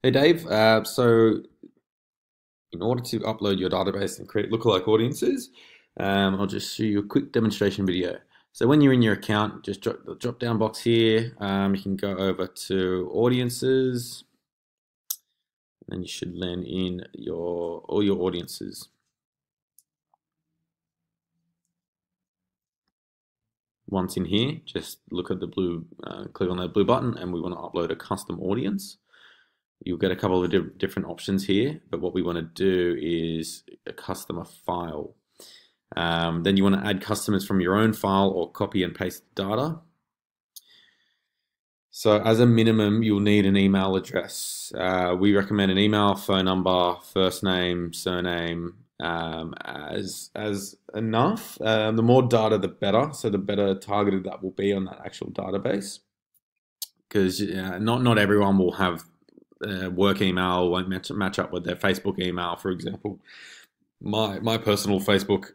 Hey Dave, so in order to upload your database and create lookalike audiences, I'll just show you a quick demonstration video. So when you're in your account, just drop the drop down box here. You can go over to audiences, and you should land in all your audiences. Once in here, just look at the blue, click on that blue button, and we want to upload a custom audience. You'll get a couple of different options here, but what we want to do is a customer file. Then you want to add customers from your own file or copy and paste data. So as a minimum, you'll need an email address. We recommend an email, phone number, first name, surname as enough. The more data, the better. So the better targeted that will be on that actual database, because not everyone will have work email won't match up with their Facebook email, for example. My personal Facebook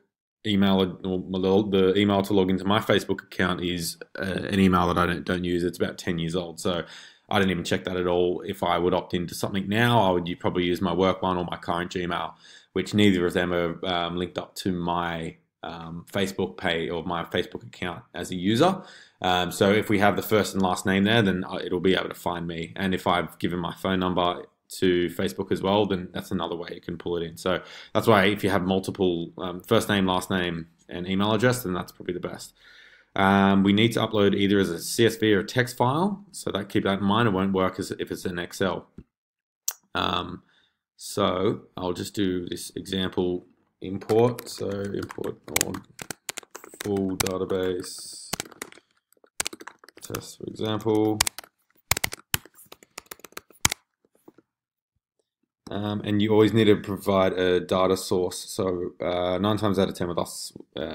email, or the email to log into my Facebook account, is an email that I don't use. It's about 10 years old, so I don't even check that at all. If I would opt into something now, I would probably use my work one or my current Gmail, which neither of them are linked up to my Facebook page or my Facebook account as a user. So if we have the first and last name there, then it'll be able to find me. And if I've given my phone number to Facebook as well, then that's another way you can pull it in. So that's why if you have multiple first name, last name, and email address, then that's probably the best. We need to upload either as a CSV or a text file, so keep that in mind. It won't work if it's an Excel. So I'll just do this example import. So import on full database test, for example. And you always need to provide a data source. So 9 times out of 10 with us,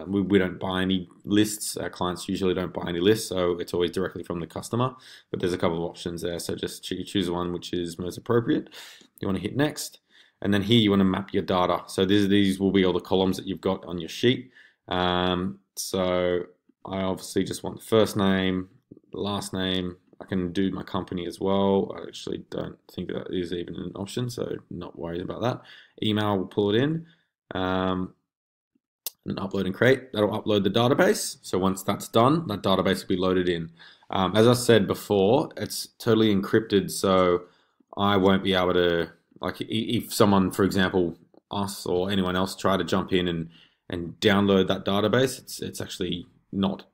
we don't buy any lists. Our clients usually don't buy any lists, so it's always directly from the customer. But there's a couple of options there, so just choose one which is most appropriate. You want to hit next, and then here you want to map your data. So these will be all the columns that you've got on your sheet. So I obviously just want the first name, last name. I can do my company as well. I actually don't think that is even an option, so not worried about that. Email, will pull it in, and upload and create. That'll upload the database. So once that's done, that database will be loaded in. As I said before, it's totally encrypted, so I won't be able to, like, if someone, for example, us or anyone else try to jump in and download that database, it's actually not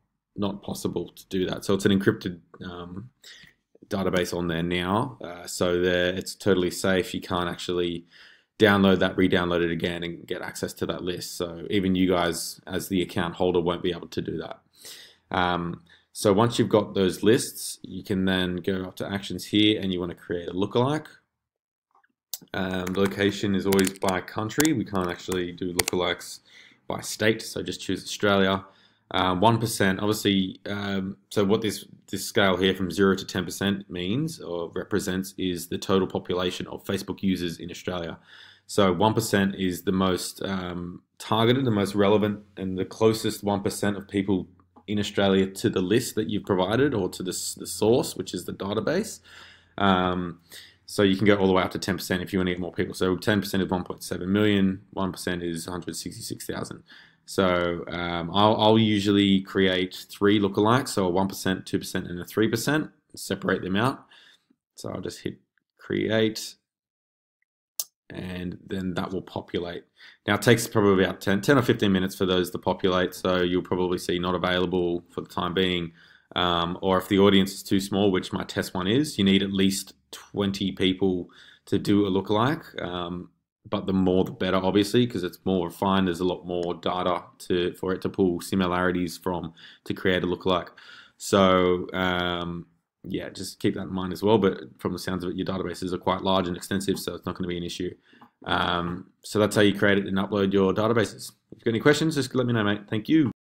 possible to do that. So it's an encrypted database on there now. So it's totally safe. You can't actually download that, re-download it again, and get access to that list. So even you guys, as the account holder, won't be able to do that. So once you've got those lists, you can then go up to actions here, and you want to create a lookalike. Location is always by country. We can't actually do lookalikes by state, so just choose Australia. 1%, obviously, so what this scale here from 0 to 10% means or represents is the total population of Facebook users in Australia. So 1% is the most targeted, the most relevant, and the closest 1% of people in Australia to the list that you've provided, or to the source, which is the database. So you can go all the way up to 10% if you want to get more people. So 10% is 1.7 million, 1% is 166,000. So I'll usually create 3 lookalikes, so a 1%, 2%, and a 3%, separate them out. So I'll just hit create, and then that will populate. Now it takes probably about 10 or 15 minutes for those to populate, so you'll probably see not available for the time being. Or if the audience is too small, which my test one is, you need at least 20 people to do a lookalike. But the more the better, obviously, because it's more refined. There's a lot more data for it to pull similarities from to create a lookalike. So yeah, just keep that in mind as well. But from the sounds of it, your databases are quite large and extensive, so it's not going to be an issue. So that's how you create it and upload your databases. If you've got any questions, just let me know, mate. Thank you.